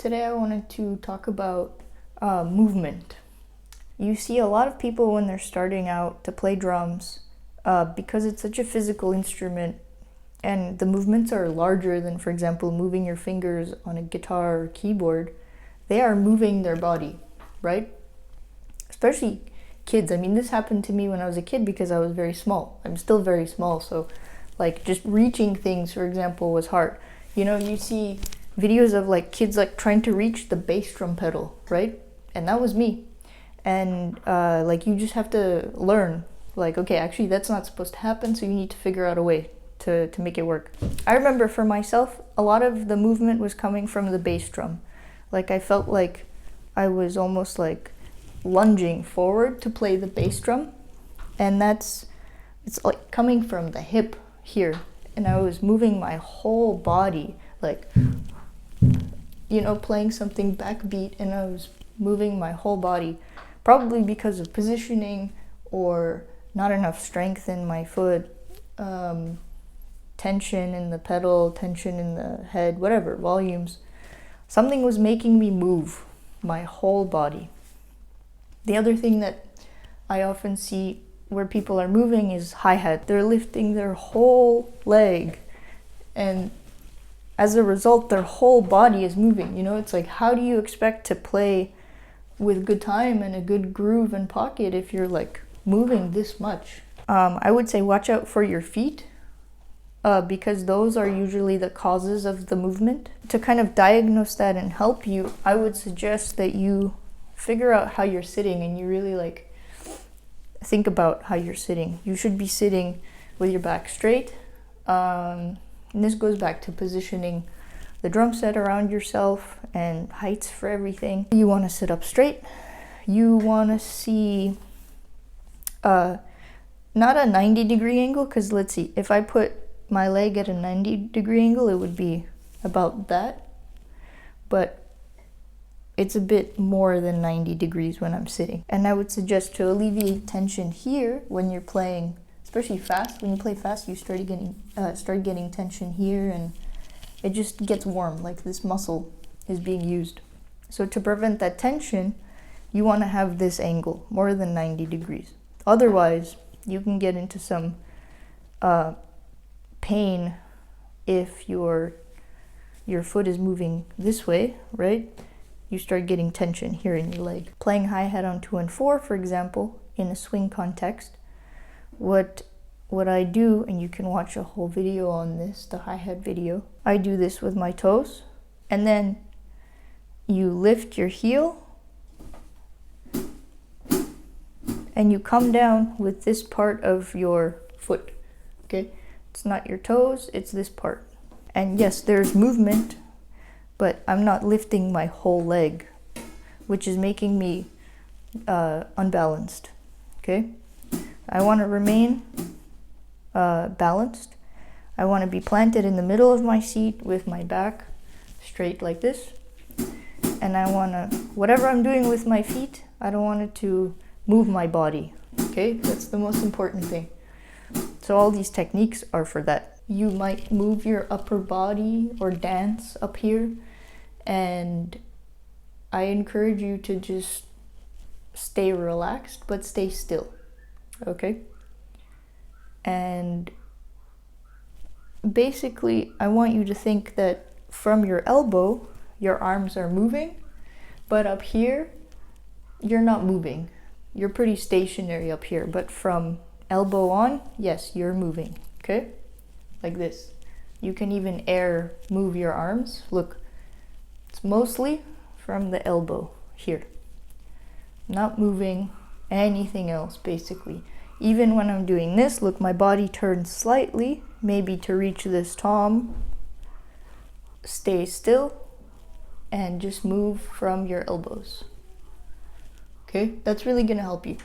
Today I wanted to talk about movement. You see a lot of people when they're starting out to play drums, because it's such a physical instrument and the movements are larger than, for example, moving your fingers on a guitar or keyboard. They are moving their body, right? Especially kids. I mean, this happened to me when I was a kid because I was very small. I'm still very small, so like just reaching things, for example, was hard. You know, you see videos of like kids like trying to reach the bass drum pedal, right? And that was me. And like you just have to learn, like, okay, actually that's not supposed to happen, so you need to figure out a way to make it work. I remember for myself, a lot of the movement was coming from the bass drum. Like I felt like I was almost like lunging forward to play the bass drum, and it's like coming from the hip here, and I was moving my whole body, like, you know, playing something backbeat, and I was moving my whole body, probably because of positioning or not enough strength in my foot, tension in the pedal, tension in the head, whatever, volumes. Something was making me move my whole body. The other thing that I often see where people are moving is hi-hat. They're lifting their whole leg, and as a result, their whole body is moving. You know, it's like, how do you expect to play with good time and a good groove and pocket if you're like moving this much? I would say watch out for your feet, because those are usually the causes of the movement. To kind of diagnose that and help you, I would suggest that you figure out how you're sitting and you really like think about how you're sitting. You should be sitting with your back straight. And this goes back to positioning the drum set around yourself and heights for everything. You want to sit up straight. You want to see not a 90-degree angle, because let's see, if I put my leg at a 90-degree angle, it would be about that. But it's a bit more than 90 degrees when I'm sitting. And I would suggest to alleviate tension here when you're playing, especially fast. When you play fast, you start getting tension here, and it just gets warm, like this muscle is being used. So to prevent that tension, you want to have this angle, more than 90 degrees. Otherwise, you can get into some pain if your foot is moving this way, right? You start getting tension here in your leg. Playing hi-hat on 2 and 4, for example, in a swing context, what I do, and you can watch a whole video on this, the hi-hat video, I do this with my toes, and then you lift your heel, and you come down with this part of your foot, okay? It's not your toes, it's this part. And yes, there's movement, but I'm not lifting my whole leg, which is making me unbalanced, okay? I want to remain balanced. I want to be planted in the middle of my seat with my back straight like this. And I want to, whatever I'm doing with my feet, I don't want it to move my body, okay? That's the most important thing. So all these techniques are for that. You might move your upper body or dance up here, and I encourage you to just stay relaxed, but stay still, okay? And basically, I want you to think that from your elbow, your arms are moving, but up here, you're not moving. You're pretty stationary up here, but from elbow on, yes, you're moving, okay? Like this. You can even move your arms. Look, it's mostly from the elbow here. Not moving anything else, basically. Even when I'm doing this, look, my body turns slightly, maybe to reach this tom. Stay still and just move from your elbows. Okay, that's really gonna help you.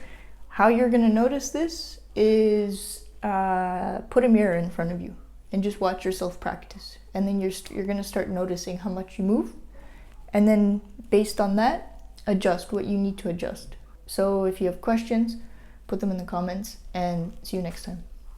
How you're gonna notice this is put a mirror in front of you and just watch yourself practice. And then you're gonna start noticing how much you move. And then based on that, adjust what you need to adjust. So if you have questions, put them in the comments, and see you next time.